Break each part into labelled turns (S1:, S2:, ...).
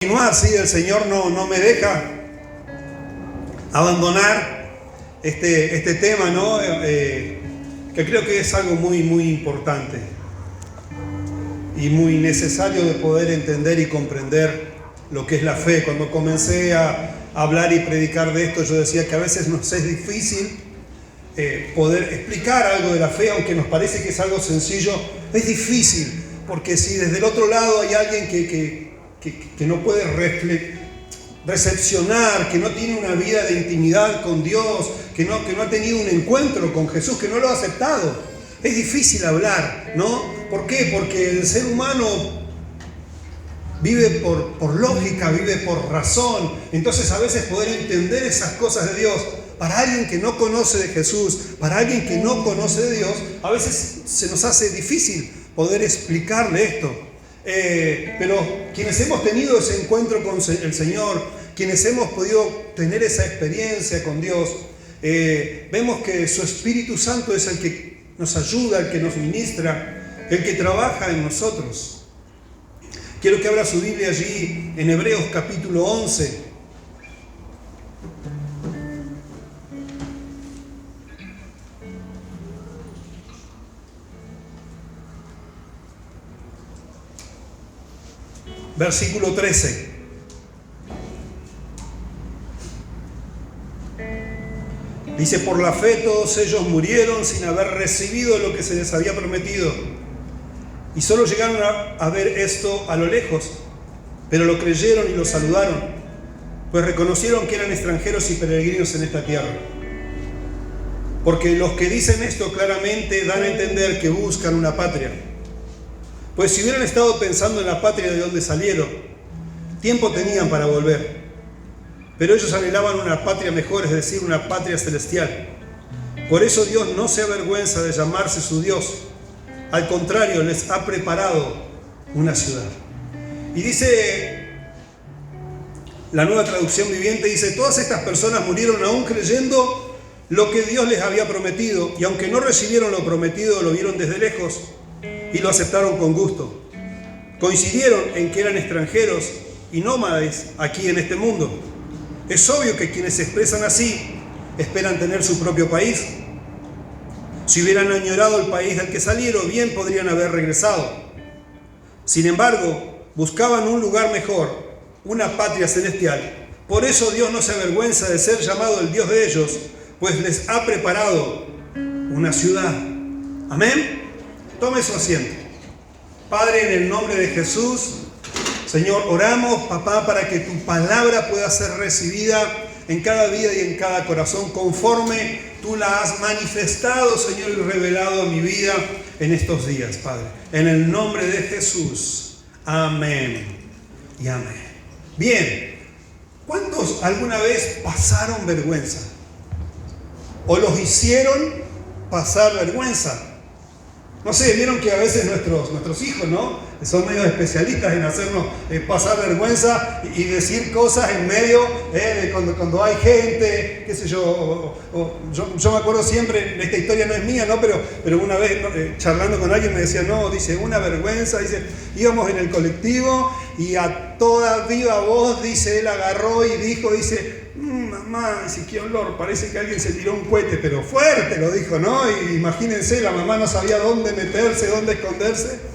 S1: Continuar, sí, el Señor no me deja abandonar este tema, ¿no? Que creo que es algo muy importante y muy necesario de poder entender y comprender lo que es la fe. Cuando comencé a hablar y predicar de esto, yo decía que a veces nos es difícil poder explicar algo de la fe, aunque nos parece que es algo sencillo. Es difícil, porque si desde el otro lado hay alguien que no puede recepcionar, que no tiene una vida de intimidad con Dios, que no ha tenido un encuentro con Jesús, que no lo ha aceptado, es difícil hablar, ¿no? ¿Por qué? Porque el ser humano vive por lógica, vive por razón. Entonces a veces poder entender esas cosas de Dios, para alguien que no conoce de Jesús, para alguien que no conoce de Dios, a veces se nos hace difícil poder explicarle esto. Pero quienes hemos tenido ese encuentro con el Señor, quienes hemos podido tener esa experiencia con Dios, vemos que su Espíritu Santo es el que nos ayuda, el que nos ministra, el que trabaja en nosotros. Quiero que abra su Biblia allí en Hebreos capítulo 11. Versículo 13. Dice: por la fe todos ellos murieron sin haber recibido lo que se les había prometido, y solo llegaron a ver esto a lo lejos, pero lo creyeron y lo saludaron, pues reconocieron que eran extranjeros y peregrinos en esta tierra. Porque los que dicen esto claramente dan a entender que buscan una patria. Pues si hubieran estado pensando en la patria de donde salieron, tiempo tenían para volver. Pero ellos anhelaban una patria mejor, es decir, una patria celestial. Por eso Dios no se avergüenza de llamarse su Dios. Al contrario, les ha preparado una ciudad. Y dice, la Nueva Traducción Viviente dice: todas estas personas murieron aún creyendo lo que Dios les había prometido, y aunque no recibieron lo prometido, lo vieron desde lejos y lo aceptaron con gusto. Coincidieron en que eran extranjeros y nómades aquí en este mundo. Es obvio que quienes se expresan así esperan tener su propio país. Si hubieran añorado el país del que salieron, bien podrían haber regresado. Sin embargo, buscaban un lugar mejor, una patria celestial. Por eso Dios no se avergüenza de ser llamado el Dios de ellos, pues les ha preparado una ciudad. Amén. Tome su asiento. Padre, en el nombre de Jesús, Señor, oramos, papá, para que tu palabra pueda ser recibida en cada vida y en cada corazón, conforme tú la has manifestado, Señor, y revelado a mi vida en estos días, Padre. En el nombre de Jesús. Amén y amén. Bien, ¿cuántos alguna vez pasaron vergüenza? ¿O los hicieron pasar vergüenza? No sé, vieron que a veces nuestros hijos, ¿no?, son medio especialistas en hacernos pasar vergüenza y decir cosas en medio de cuando hay gente, qué sé yo. Yo me acuerdo siempre, esta historia no es mía, ¿no?, pero una vez charlando con alguien me decía, no, dice, una vergüenza, dice, íbamos en el colectivo y a toda viva voz, dice, él agarró y dijo, dice, mamá, dice, qué olor, parece que alguien se tiró un cohete, pero fuerte lo dijo, ¿no? Y imagínense, la mamá no sabía dónde meterse, dónde esconderse.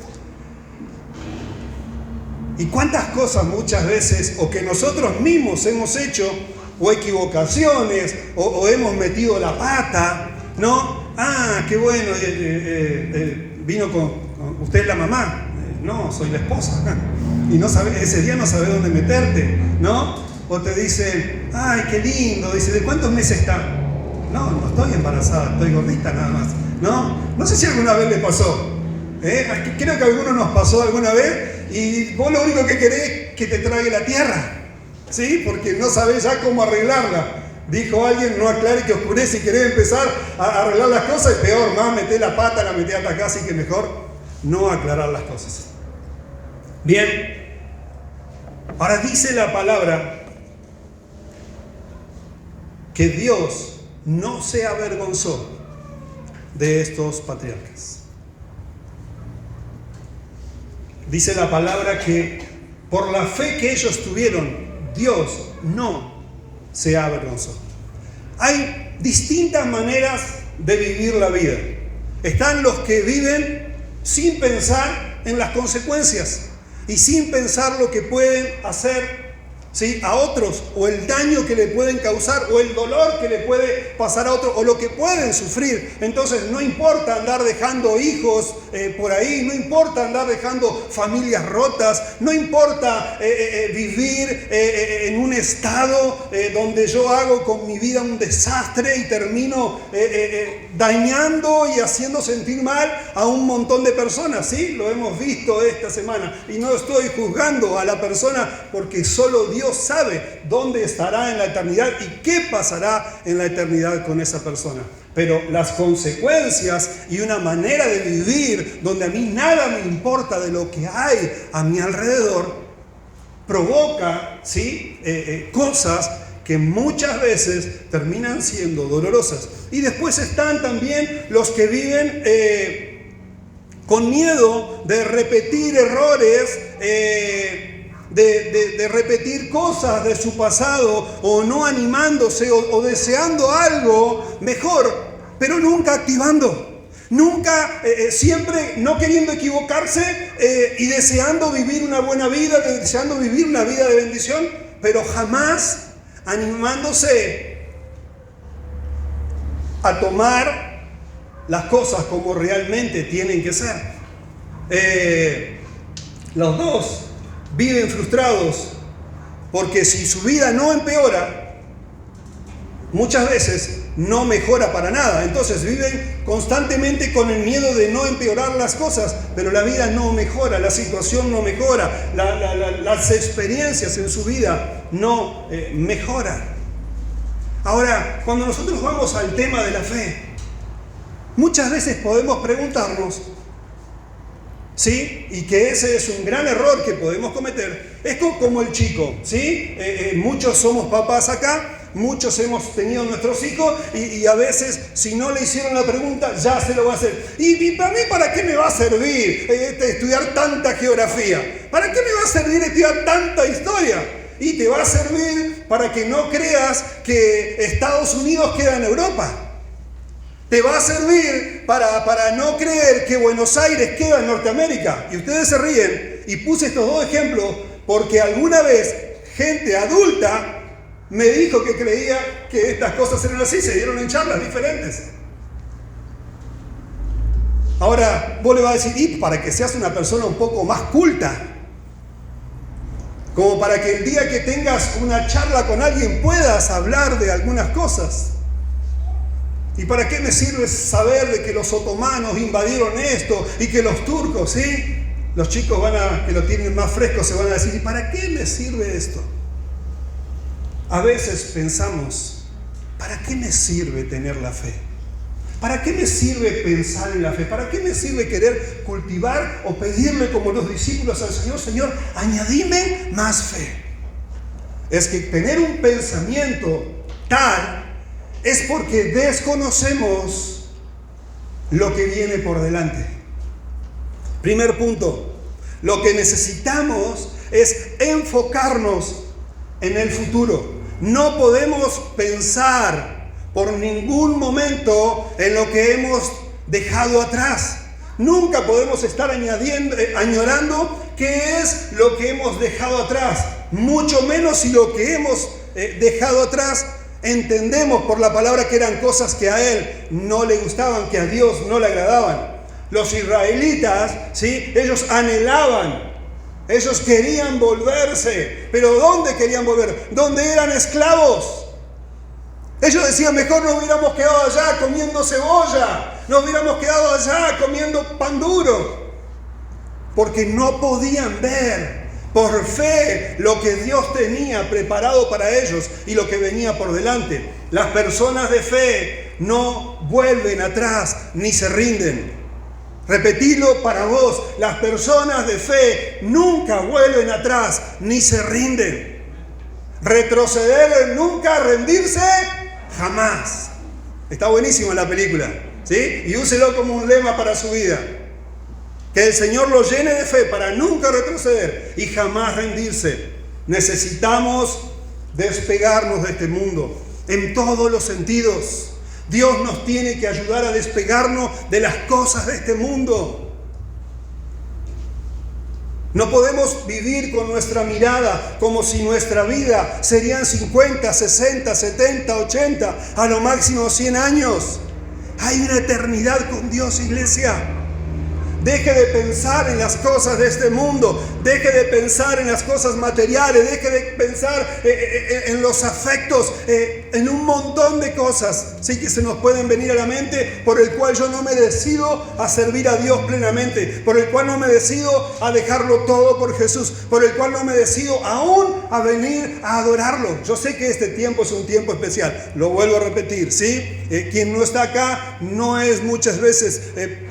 S1: Y cuántas cosas muchas veces, o que nosotros mismos hemos hecho, o equivocaciones, o hemos metido la pata, ¿no? Ah, qué bueno, vino con usted es la mamá. No, soy la esposa. Y no sabe, ese día no sabe dónde meterte, ¿no? O te dicen, ay, qué lindo, dice, ¿de cuántos meses está? No estoy embarazada, estoy gordita nada más, ¿no? No sé si alguna vez le pasó, creo que a algunos nos pasó alguna vez, y vos lo único que querés es que te trague la tierra, ¿sí? Porque no sabés ya cómo arreglarla. Dijo alguien, no aclare que oscurece, y querés empezar a arreglar las cosas, y peor, más metés la pata, la metés hasta acá, así que mejor no aclarar las cosas. Bien, ahora dice la palabra que Dios no se avergonzó de estos patriarcas. Dice la palabra que por la fe que ellos tuvieron, Dios no se avergonzó. Hay distintas maneras de vivir la vida. Están los que viven sin pensar en las consecuencias y sin pensar lo que pueden hacer, ¿sí?, a otros, o el daño que le pueden causar, o el dolor que le puede pasar a otros, o lo que pueden sufrir. Entonces no importa andar dejando hijos por ahí, no importa andar dejando familias rotas, no importa vivir en un estado donde yo hago con mi vida un desastre y termino dañando y haciendo sentir mal a un montón de personas, ¿sí? Lo hemos visto esta semana, y no estoy juzgando a la persona, porque solo Dios sabe dónde estará en la eternidad y qué pasará en la eternidad con esa persona. Pero las consecuencias y una manera de vivir donde a mí nada me importa de lo que hay a mi alrededor provoca, ¿sí?, cosas que muchas veces terminan siendo dolorosas. Y después están también los que viven con miedo de repetir errores, de repetir cosas de su pasado, o no animándose o deseando algo mejor, pero nunca activando, nunca, siempre no queriendo equivocarse y deseando vivir una buena vida, deseando vivir una vida de bendición, pero jamás animándose a tomar las cosas como realmente tienen que ser. Los dos viven frustrados, porque si su vida no empeora, muchas veces no mejora para nada. Entonces viven constantemente con el miedo de no empeorar las cosas, pero la vida no mejora, la situación no mejora, las experiencias en su vida no mejoran. Ahora, cuando nosotros vamos al tema de la fe, muchas veces podemos preguntarnos, ¿sí? Y que ese es un gran error que podemos cometer. Es como el chico, ¿sí? Muchos somos papás acá, muchos hemos tenido nuestros hijos y a veces, si no le hicieron la pregunta, ya se lo va a hacer. ¿Y para mí para qué me va a servir estudiar tanta geografía? ¿Para qué me va a servir estudiar tanta historia? Y te va a servir para que no creas que Estados Unidos queda en Europa. Te va a servir para no creer que Buenos Aires queda en Norteamérica. Y ustedes se ríen. Y puse estos dos ejemplos porque alguna vez gente adulta me dijo que creía que estas cosas eran así. Se dieron en charlas diferentes. Ahora vos le vas a decir, y para que seas una persona un poco más culta, como para que el día que tengas una charla con alguien puedas hablar de algunas cosas. ¿Y para qué me sirve saber de que los otomanos invadieron esto y que los turcos, sí? Los chicos que lo tienen más fresco se van a decir, ¿y para qué me sirve esto? A veces pensamos, ¿para qué me sirve tener la fe? ¿Para qué me sirve pensar en la fe? ¿Para qué me sirve querer cultivar o pedirle como los discípulos al Señor, Señor, añadime más fe? Es que tener un pensamiento tal es porque desconocemos lo que viene por delante. Primer punto, lo que necesitamos es enfocarnos en el futuro. No podemos pensar por ningún momento en lo que hemos dejado atrás. Nunca podemos estar añorando qué es lo que hemos dejado atrás. Mucho menos si lo que hemos dejado atrás entendemos por la palabra que eran cosas que a Él no le gustaban, que a Dios no le agradaban. Los israelitas, ¿sí?, ellos anhelaban, ellos querían volverse. ¿Pero dónde querían volver? Donde eran esclavos. Ellos decían, mejor nos hubiéramos quedado allá comiendo cebolla, nos hubiéramos quedado allá comiendo pan duro, porque no podían ver por fe lo que Dios tenía preparado para ellos y lo que venía por delante. Las personas de fe no vuelven atrás ni se rinden. Repetilo para vos, las personas de fe nunca vuelven atrás ni se rinden. Retroceder nunca, rendirse jamás. Está buenísima la película, ¿sí? Y úselo como un lema para su vida. Que el Señor los llene de fe para nunca retroceder y jamás rendirse. Necesitamos despegarnos de este mundo en todos los sentidos. Dios nos tiene que ayudar a despegarnos de las cosas de este mundo. No podemos vivir con nuestra mirada como si nuestra vida serían 50, 60, 70, 80, a lo máximo 100 años. Hay una eternidad con Dios, iglesia. Deje de pensar en las cosas de este mundo. Deje de pensar en las cosas materiales. Deje de pensar en los afectos, en un montón de cosas, sí, que se nos pueden venir a la mente, por el cual yo no me decido a servir a Dios plenamente, por el cual no me decido a dejarlo todo por Jesús, por el cual no me decido aún a venir a adorarlo. Yo sé que este tiempo es un tiempo especial, lo vuelvo a repetir, ¿sí? Quien no está acá no es muchas veces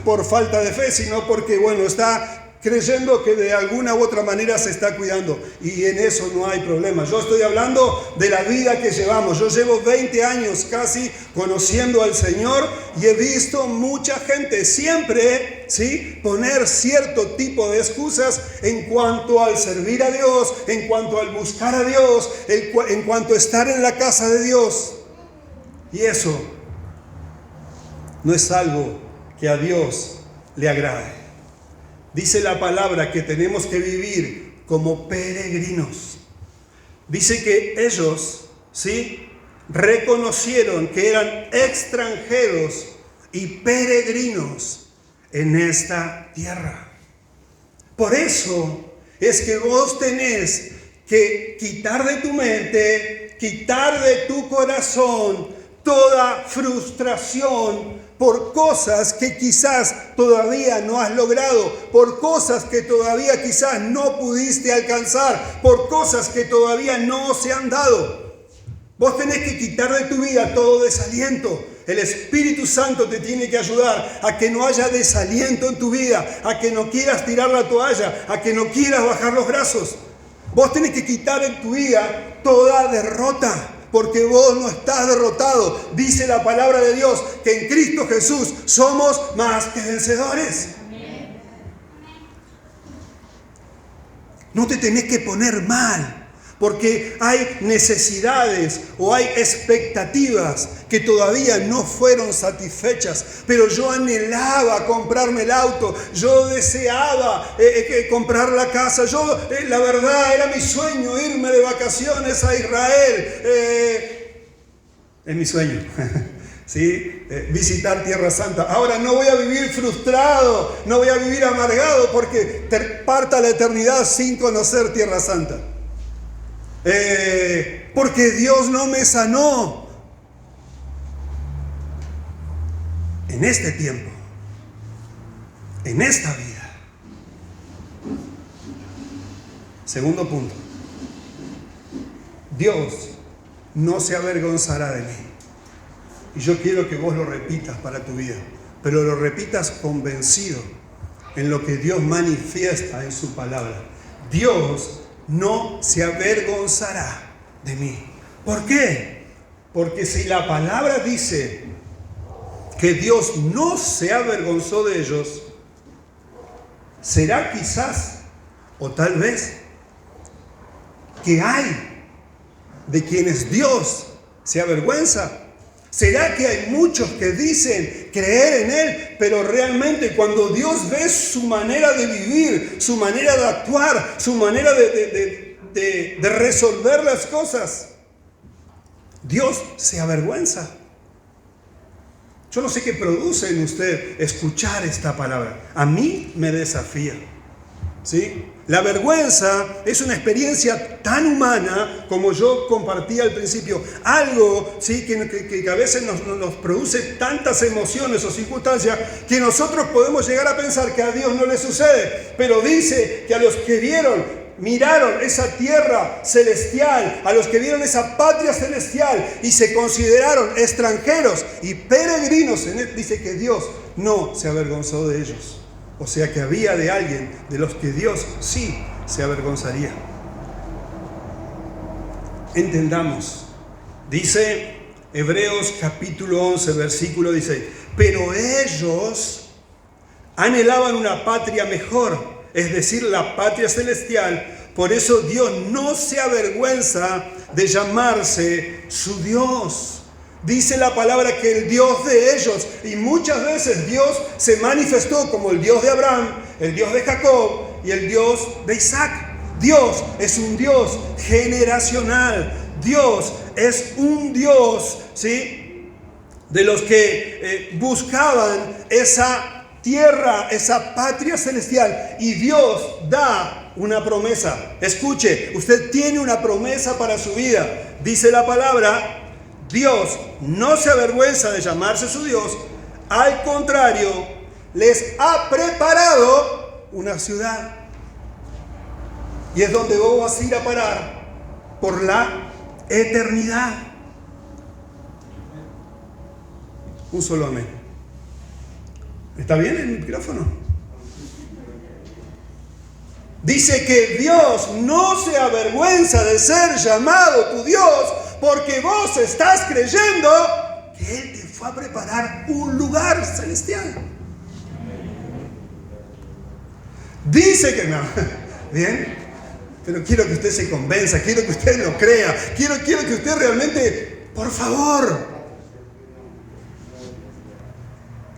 S1: por falta de fe, sino porque, bueno, está creyendo que de alguna u otra manera se está cuidando, y en eso no hay problema. Yo estoy hablando de la vida que llevamos. Yo llevo 20 años casi conociendo al Señor y he visto mucha gente siempre, ¿sí?, poner cierto tipo de excusas en cuanto al servir a Dios, en cuanto al buscar a Dios, en cuanto a estar en la casa de Dios. Y eso no es algo que a Dios le agrade. Dice la palabra que tenemos que vivir como peregrinos. Dice que ellos, ¿sí?, reconocieron que eran extranjeros y peregrinos en esta tierra. Por eso es que vos tenés que quitar de tu mente, quitar de tu corazón toda frustración por cosas que quizás todavía no has logrado, por cosas que todavía quizás no pudiste alcanzar, por cosas que todavía no se han dado. Vos tenés que quitar de tu vida todo desaliento. El Espíritu Santo te tiene que ayudar a que no haya desaliento en tu vida, a que no quieras tirar la toalla, a que no quieras bajar los brazos. Vos tenés que quitar en tu vida toda derrota, porque vos no estás derrotado. Dice la palabra de Dios que en Cristo Jesús somos más que vencedores. No te tenés que poner mal, porque hay necesidades o hay expectativas que todavía no fueron satisfechas. Pero yo anhelaba comprarme el auto, yo deseaba comprar la casa, la verdad era mi sueño irme de vacaciones a Israel. Es mi sueño. ¿Sí? Visitar Tierra Santa. Ahora no voy a vivir frustrado, no voy a vivir amargado porque parta la eternidad sin conocer Tierra Santa. Porque Dios no me sanó en este tiempo, en esta vida. Segundo punto: Dios no se avergonzará de mí. Y yo quiero que vos lo repitas para tu vida, pero lo repitas convencido en lo que Dios manifiesta en su palabra. Dios no se avergonzará de mí. ¿Por qué? Porque si la palabra dice que Dios no se avergonzó de ellos, será quizás, o tal vez, que hay de quienes Dios se avergüenza. ¿Será que hay muchos que dicen creer en Él, pero realmente cuando Dios ve su manera de vivir, su manera de actuar, su manera de resolver las cosas, Dios se avergüenza? Yo no sé qué produce en usted escuchar esta palabra. A mí me desafía, ¿sí? La vergüenza es una experiencia tan humana, como yo compartí al principio. Algo, ¿sí?, que a veces nos produce tantas emociones o circunstancias que nosotros podemos llegar a pensar que a Dios no le sucede. Pero dice que a los que miraron esa tierra celestial, a los que vieron esa patria celestial y se consideraron extranjeros y peregrinos en Él, dice que Dios no se avergonzó de ellos. O sea que había de alguien de los que Dios sí se avergonzaría. Entendamos. Dice Hebreos capítulo 11, versículo 16. Pero ellos Anhelaban una patria mejor, es decir, la patria celestial. Por eso Dios no se avergüenza de llamarse su Dios. Dice la palabra que el Dios de ellos, y muchas veces Dios se manifestó como el Dios de Abraham, el Dios de Jacob y el Dios de Isaac. Dios es un Dios generacional. Dios es un Dios, ¿sí?, de los que buscaban esa tierra, esa patria celestial. Y Dios da una promesa. Escuche, usted tiene una promesa para su vida. Dice la palabra, Dios no se avergüenza de llamarse su Dios. Al contrario, les ha preparado una ciudad. Y es donde vos vas a ir a parar por la eternidad. Un solo amén. ¿Está bien el micrófono? Dice que Dios no se avergüenza de ser llamado tu Dios, porque vos estás creyendo que Él te fue a preparar un lugar celestial. Dice que no. ¿Bien? Pero quiero que usted se convenza, quiero que usted lo crea, quiero que usted realmente, por favor,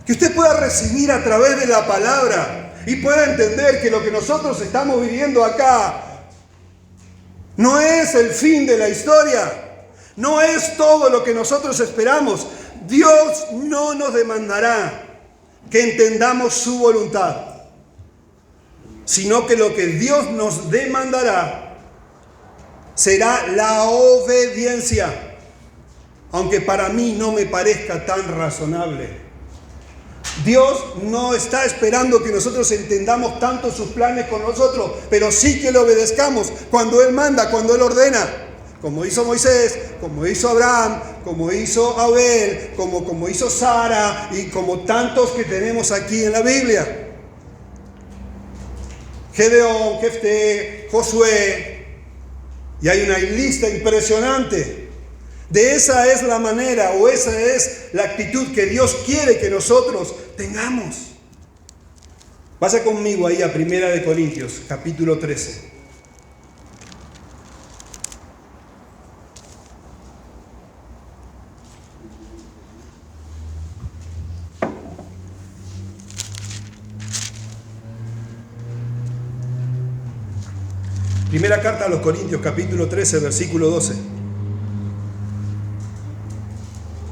S1: que usted pueda recibir a través de la palabra y pueda entender que lo que nosotros estamos viviendo acá no es el fin de la historia, no es todo lo que nosotros esperamos. Dios no nos demandará que entendamos su voluntad, sino que lo que Dios nos demandará será la obediencia, aunque para mí no me parezca tan razonable. Dios no está esperando que nosotros entendamos tanto sus planes con nosotros, pero sí que le obedezcamos cuando Él manda, cuando Él ordena, como hizo Moisés, como hizo Abraham, como hizo Abel, como hizo Sara y como tantos que tenemos aquí en la Biblia. Gedeón, Jefté, Josué, y hay una lista impresionante. De esa es la manera, o esa es la actitud que Dios quiere que nosotros tengamos. Vaya conmigo ahí a 1 Corintios, capítulo 13. Primera carta a los Corintios, capítulo 13, versículo 12.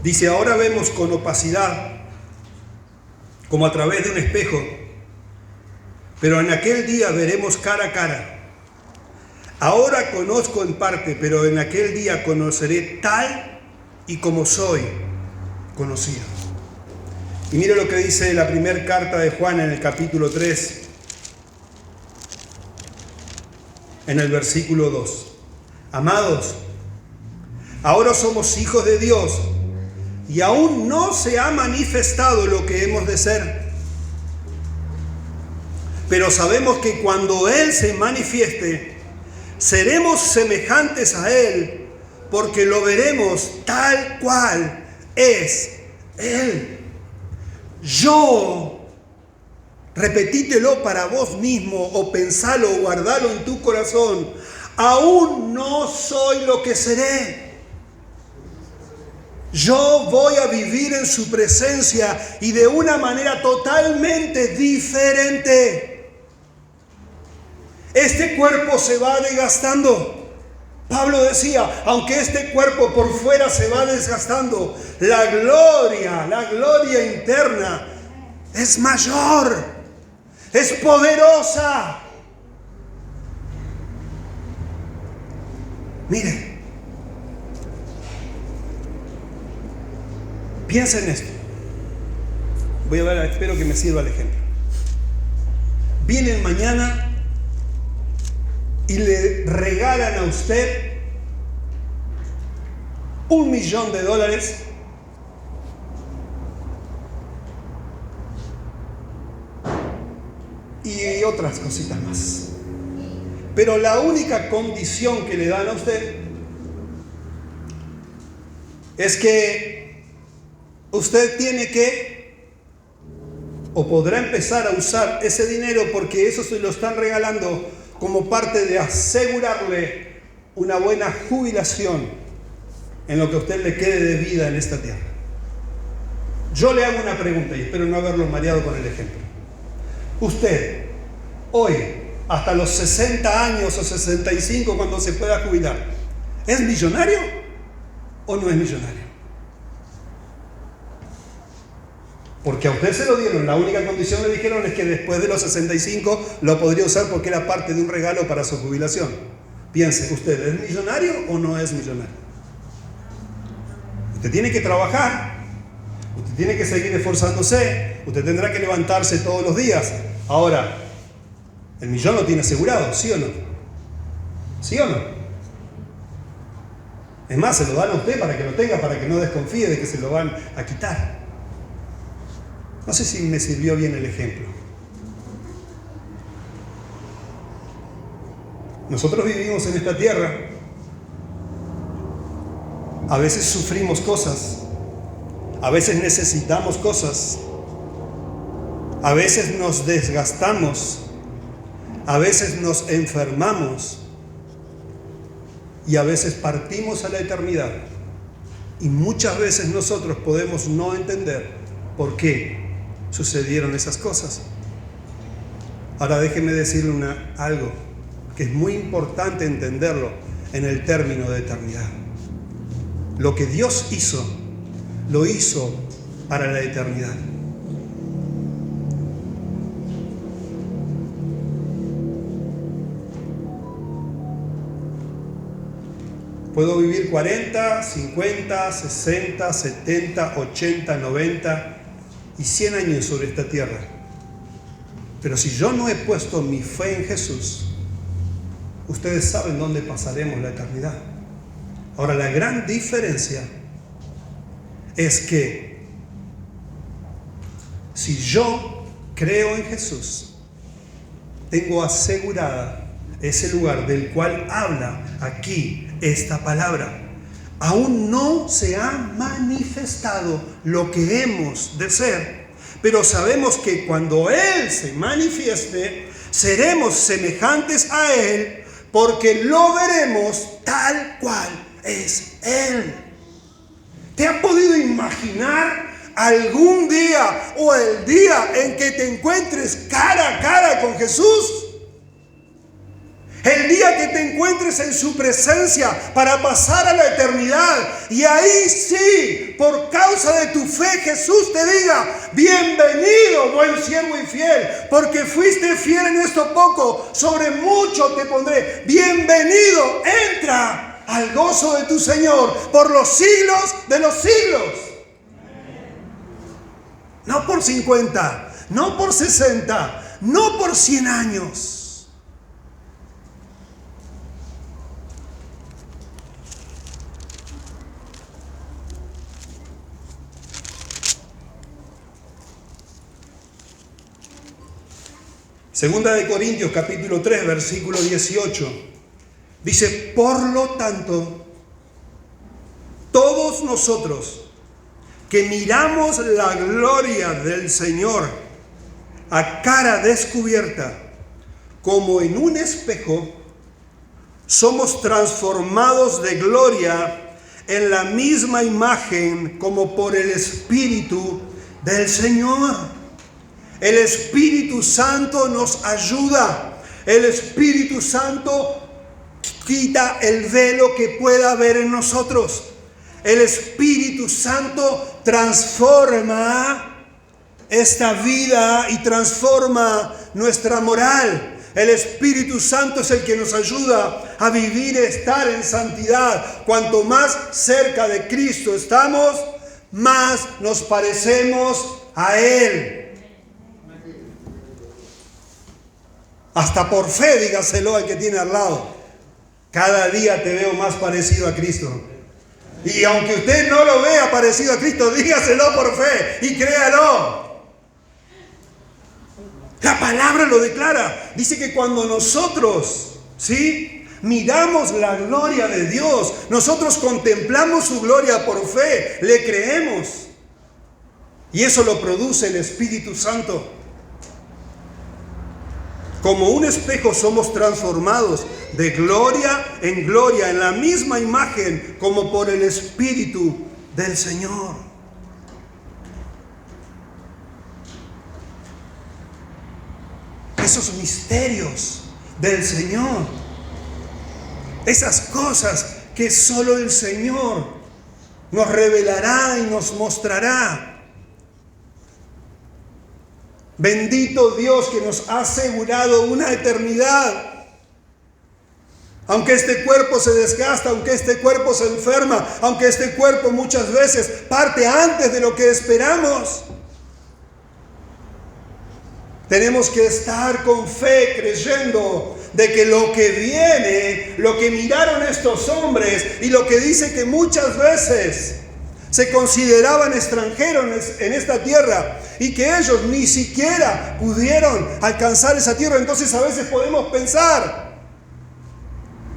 S1: Dice, ahora vemos con opacidad, como a través de un espejo, pero en aquel día veremos cara a cara. Ahora conozco en parte, pero en aquel día conoceré tal y como soy conocido. Y mire lo que dice la primera carta de Juan en el capítulo 3. En el versículo 2. Amados, ahora somos hijos de Dios y aún no se ha manifestado lo que hemos de ser. Pero sabemos que cuando Él se manifieste, seremos semejantes a Él, porque lo veremos tal cual es Él. Repetítelo para vos mismo o pensalo o guardalo en tu corazón. Aún no soy lo que seré. Yo voy a vivir en su presencia y de una manera totalmente diferente. Este cuerpo se va desgastando. Pablo decía, aunque este cuerpo por fuera se va desgastando, la gloria interna es mayor. Es poderosa. Mire, piensa en esto. Voy a ver, espero que me sirva el ejemplo. Vienen mañana y le regalan a usted $1 millón y otras cositas más. Pero la única condición que le dan a usted es que usted tiene que o podrá empezar a usar ese dinero porque eso se lo están regalando como parte de asegurarle una buena jubilación en lo que a usted le quede de vida en esta tierra. Yo le hago una pregunta y espero no haberlo mareado con el ejemplo. Usted, hoy, hasta los 60 años o 65 cuando se pueda jubilar, ¿es millonario o no es millonario? Porque a usted se lo dieron, la única condición le dijeron es que después de los 65 lo podría usar porque era parte de un regalo para su jubilación. Piense, ¿usted es millonario o no es millonario? Usted tiene que trabajar, usted tiene que seguir esforzándose, usted tendrá que levantarse todos los días. Ahora, el millón lo tiene asegurado, ¿sí o no? ¿Sí o no? Es más, se lo dan a usted para que lo tenga, para que no desconfíe de que se lo van a quitar. No sé si me sirvió bien el ejemplo. Nosotros vivimos en esta tierra. A veces sufrimos cosas. A veces necesitamos cosas. A veces nos desgastamos. A veces nos enfermamos. Y a veces partimos a la eternidad. Y muchas veces nosotros podemos no entender por qué sucedieron esas cosas. Ahora déjeme decirle algo que es muy importante entenderlo en el término de eternidad. Lo que Dios hizo, lo hizo para la eternidad. Puedo vivir 40, 50, 60, 70, 80, 90 y 100 años sobre esta tierra. Pero si yo no he puesto mi fe en Jesús, ustedes saben dónde pasaremos la eternidad. Ahora, la gran diferencia es que si yo creo en Jesús, tengo asegurada ese lugar del cual habla aquí esta palabra. Aún no se ha manifestado lo que hemos de ser, pero sabemos que cuando Él se manifieste, seremos semejantes a Él, porque lo veremos tal cual es Él. ¿Te has podido imaginar algún día o el día en que te encuentres cara a cara con Jesús? El día que te encuentres en su presencia para pasar a la eternidad. Y ahí sí, por causa de tu fe, Jesús te diga: bienvenido, buen siervo y fiel, porque fuiste fiel en esto poco, sobre mucho te pondré. Bienvenido, entra al gozo de tu Señor por los siglos de los siglos. No por 50, no por 60, no por 100 años. Segunda de Corintios capítulo 3 versículo 18 dice: por lo tanto, todos nosotros que miramos la gloria del Señor a cara descubierta, como en un espejo, somos transformados de gloria en la misma imagen como por el Espíritu del Señor. El Espíritu Santo nos ayuda. El Espíritu Santo quita el velo que pueda haber en nosotros. El Espíritu Santo transforma esta vida y transforma nuestra moral. El Espíritu Santo es el que nos ayuda a vivir, estar en santidad. Cuanto más cerca de Cristo estamos, más nos parecemos a Él. Hasta por fe, dígaselo al que tiene al lado: cada día te veo más parecido a Cristo. Y aunque usted no lo vea parecido a Cristo, dígaselo por fe y créalo. La palabra lo declara. Dice que cuando nosotros, miramos la gloria de Dios, nosotros contemplamos su gloria por fe, le creemos. Y eso lo produce el Espíritu Santo. Como un espejo somos transformados de gloria en gloria, en la misma imagen, como por el Espíritu del Señor. Esos misterios del Señor, esas cosas que solo el Señor nos revelará y nos mostrará. Bendito Dios que nos ha asegurado una eternidad. Aunque este cuerpo se desgasta, aunque este cuerpo se enferma, aunque este cuerpo muchas veces parte antes de lo que esperamos, tenemos que estar con fe creyendo de que lo que viene, lo que miraron estos hombres y lo que dice que muchas veces se consideraban extranjeros en esta tierra y que ellos ni siquiera pudieron alcanzar esa tierra. Entonces a veces podemos pensar,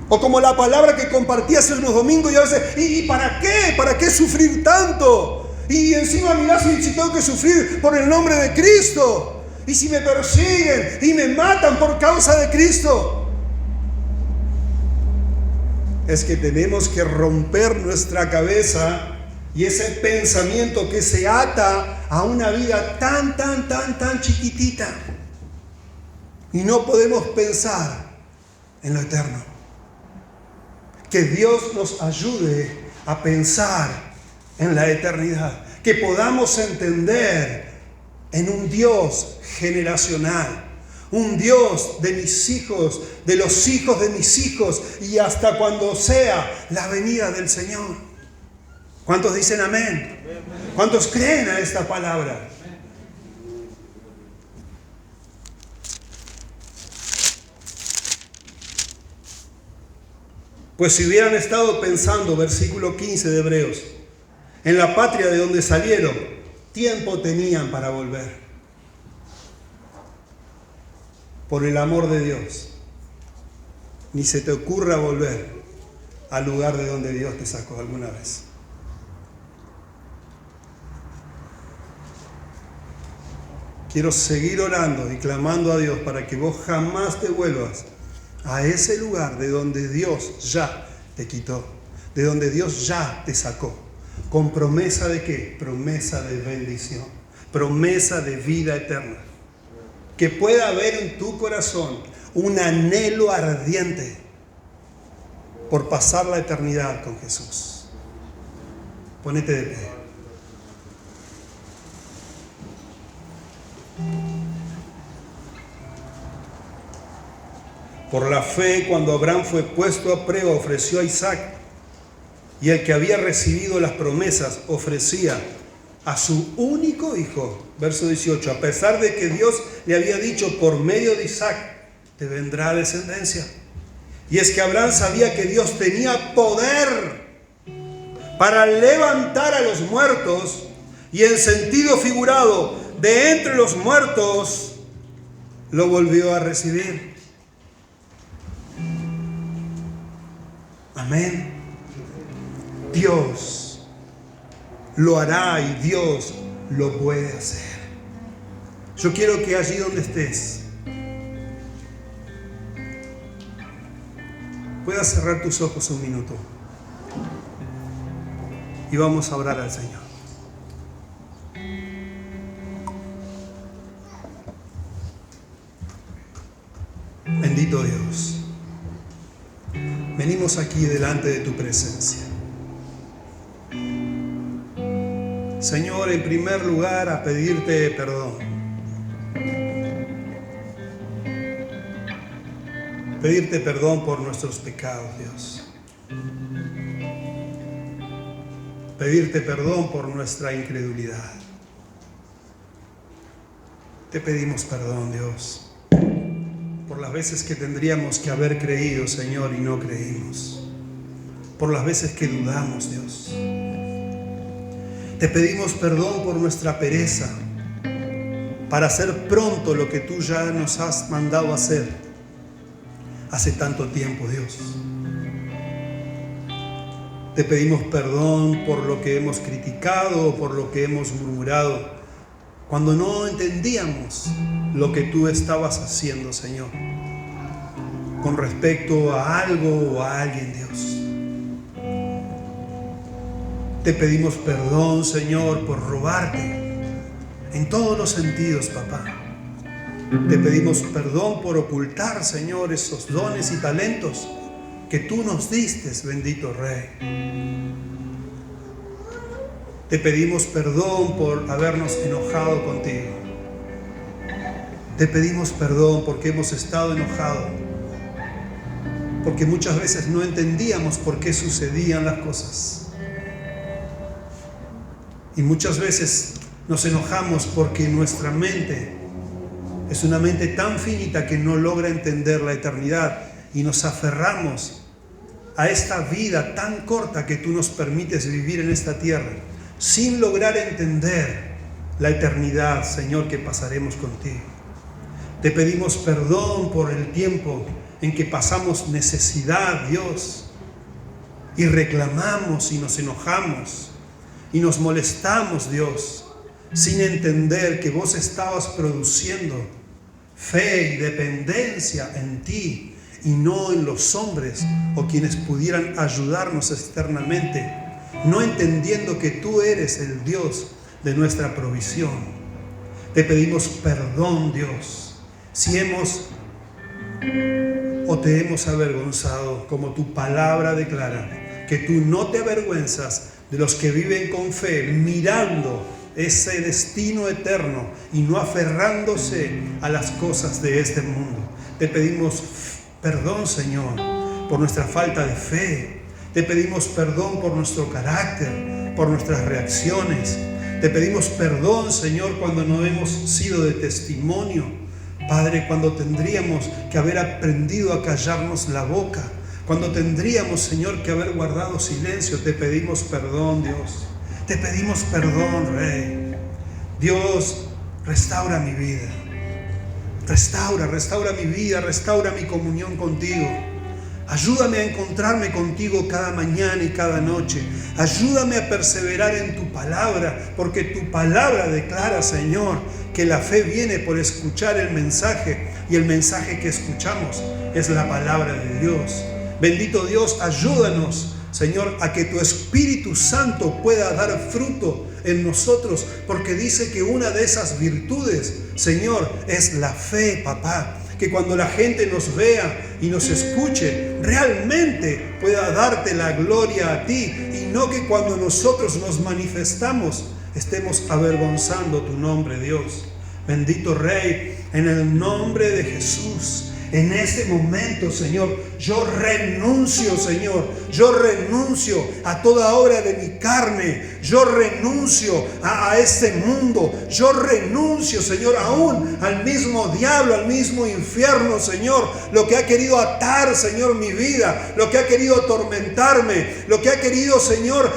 S1: o como la palabra que compartí hace unos domingos, y a veces, ¿y para qué? ¿Para qué sufrir tanto? Y encima mirá si tengo que sufrir por el nombre de Cristo. Y si me persiguen y me matan por causa de Cristo. Es que tenemos que romper nuestra cabeza y ese pensamiento que se ata a una vida tan chiquitita. Y no podemos pensar en lo eterno. Que Dios nos ayude a pensar en la eternidad. Que podamos entender en un Dios generacional. Un Dios de mis hijos, de los hijos de mis hijos, y hasta cuando sea la venida del Señor. ¿Cuántos dicen amén? ¿Cuántos creen a esta palabra? Pues si hubieran estado pensando, versículo 15 de Hebreos, en la patria de donde salieron, tiempo tenían para volver. Por el amor de Dios, ni se te ocurra volver al lugar de donde Dios te sacó alguna vez. Quiero seguir orando y clamando a Dios para que vos jamás te vuelvas a ese lugar de donde Dios ya te quitó, de donde Dios ya te sacó. ¿Con promesa de qué? Promesa de bendición, promesa de vida eterna. Que pueda haber en tu corazón un anhelo ardiente por pasar la eternidad con Jesús. Ponete de pie. Por la fe, cuando Abraham fue puesto a prueba, ofreció a Isaac, y el que había recibido las promesas ofrecía a su único hijo. Verso 18, a pesar de que Dios le había dicho por medio de Isaac, te vendrá descendencia. Y es que Abraham sabía que Dios tenía poder para levantar a los muertos, y en sentido figurado, de entre los muertos, lo volvió a recibir. Amén. Dios lo hará y Dios lo puede hacer. Yo quiero que allí donde estés puedas cerrar tus ojos un minuto y vamos a orar al Señor. Bendito Dios. Venimos aquí delante de tu presencia. Señor, en primer lugar a pedirte perdón. Pedirte perdón por nuestros pecados, Dios. Pedirte perdón por nuestra incredulidad. Te pedimos perdón, Dios, por las veces que tendríamos que haber creído, Señor, y no creímos. Por las veces que dudamos, Dios. Te pedimos perdón por nuestra pereza para hacer pronto lo que tú ya nos has mandado hacer hace tanto tiempo, Dios. Te pedimos perdón por lo que hemos criticado o por lo que hemos murmurado, cuando no entendíamos lo que tú estabas haciendo, Señor, con respecto a algo o a alguien, Dios. Te pedimos perdón, Señor, por robarte en todos los sentidos, papá. Te pedimos perdón por ocultar, Señor, esos dones y talentos que tú nos diste, bendito Rey. Te pedimos perdón por habernos enojado contigo. Te pedimos perdón porque hemos estado enojados, porque muchas veces no entendíamos por qué sucedían las cosas. Y muchas veces nos enojamos porque nuestra mente es una mente tan finita que no logra entender la eternidad, y nos aferramos a esta vida tan corta que tú nos permites vivir en esta tierra, sin lograr entender la eternidad, Señor, que pasaremos contigo. Te pedimos perdón por el tiempo en que pasamos necesidad, Dios, y reclamamos y nos enojamos y nos molestamos, Dios, sin entender que vos estabas produciendo fe y dependencia en ti y no en los hombres o quienes pudieran ayudarnos externamente, no entendiendo que tú eres el Dios de nuestra provisión. Te pedimos perdón, Dios, si hemos o te hemos avergonzado, como tu palabra declara, que tú no te avergüenzas de los que viven con fe, mirando ese destino eterno y no aferrándose a las cosas de este mundo. Te pedimos perdón, Señor, por nuestra falta de fe. Te pedimos perdón por nuestro carácter, por nuestras reacciones. Te pedimos perdón, Señor, cuando no hemos sido de testimonio. Padre, cuando tendríamos que haber aprendido a callarnos la boca, cuando tendríamos, Señor, que haber guardado silencio, te pedimos perdón, Dios. Te pedimos perdón, Rey. Dios, restaura mi vida. Restaura mi vida, restaura mi comunión contigo. Ayúdame a encontrarme contigo cada mañana y cada noche. Ayúdame a perseverar en tu palabra, porque tu palabra declara, Señor, que la fe viene por escuchar el mensaje, y el mensaje que escuchamos es la palabra de Dios. Bendito Dios, ayúdanos, Señor, a que tu Espíritu Santo pueda dar fruto en nosotros, porque dice que una de esas virtudes, Señor, es la fe, papá. Que cuando la gente nos vea y nos escuche, realmente pueda darte la gloria a ti, y no que cuando nosotros nos manifestamos estemos avergonzando tu nombre, Dios. Bendito Rey, en el nombre de Jesús, en este momento, Señor, yo renuncio, Señor, yo renuncio a toda obra de mi carne, yo renuncio a este mundo, yo renuncio, Señor, aún al mismo diablo, al mismo infierno, Señor, lo que ha querido atar, Señor, mi vida, lo que ha querido atormentarme, lo que ha querido, Señor,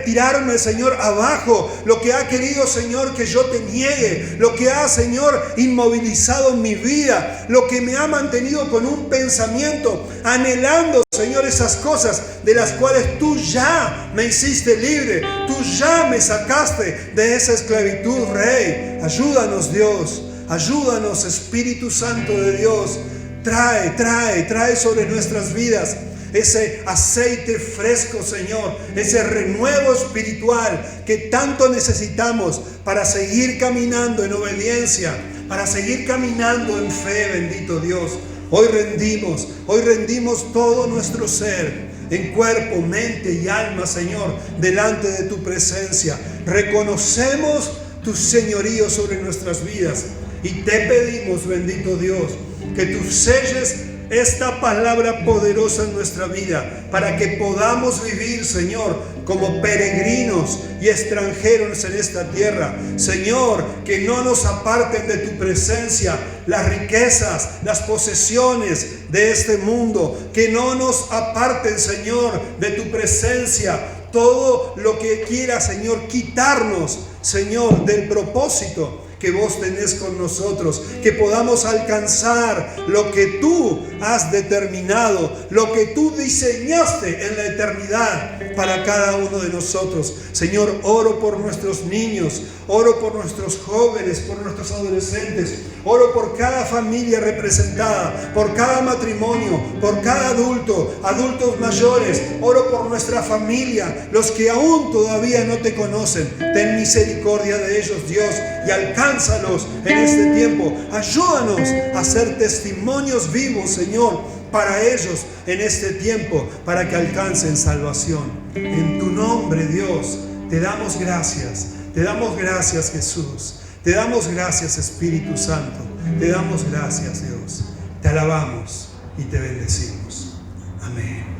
S1: tirarme, Señor, abajo, lo que ha querido, Señor, que yo te niegue, lo que ha, Señor, inmovilizado mi vida, lo que me ha mantenido con un pensamiento, anhelando, Señor, esas cosas de las cuales tú ya me hiciste libre, tú ya me sacaste de esa esclavitud, Rey. Ayúdanos, Dios, ayúdanos, Espíritu Santo de Dios. Trae sobre nuestras vidas ese aceite fresco, Señor, ese renuevo espiritual que tanto necesitamos para seguir caminando en obediencia, para seguir caminando en fe, bendito Dios. Hoy rendimos todo nuestro ser, en cuerpo, mente y alma, Señor, delante de tu presencia. Reconocemos tu señorío sobre nuestras vidas y te pedimos, bendito Dios, que tú selles esta palabra poderosa en nuestra vida, para que podamos vivir, Señor, como peregrinos y extranjeros en esta tierra. Señor, que no nos aparten de tu presencia las riquezas, las posesiones de este mundo, que no nos aparten, Señor, de tu presencia todo lo que quiera, Señor, quitarnos, Señor, del propósito que vos tenés con nosotros, que podamos alcanzar lo que tú has determinado, lo que tú diseñaste en la eternidad para cada uno de nosotros. Señor, oro por nuestros niños, oro por nuestros jóvenes, por nuestros adolescentes, oro por cada familia representada, por cada matrimonio, por cada adulto, adultos mayores. Oro por nuestra familia, los que aún todavía no te conocen. Ten misericordia de ellos, Dios, y alcánzalos en este tiempo. Ayúdanos a ser testimonios vivos, Señor, para ellos en este tiempo, para que alcancen salvación. En tu nombre, Dios, te damos gracias. Te damos gracias, Jesús. Te damos gracias, Espíritu Santo. Te damos gracias, Dios. Te alabamos y te bendecimos. Amén.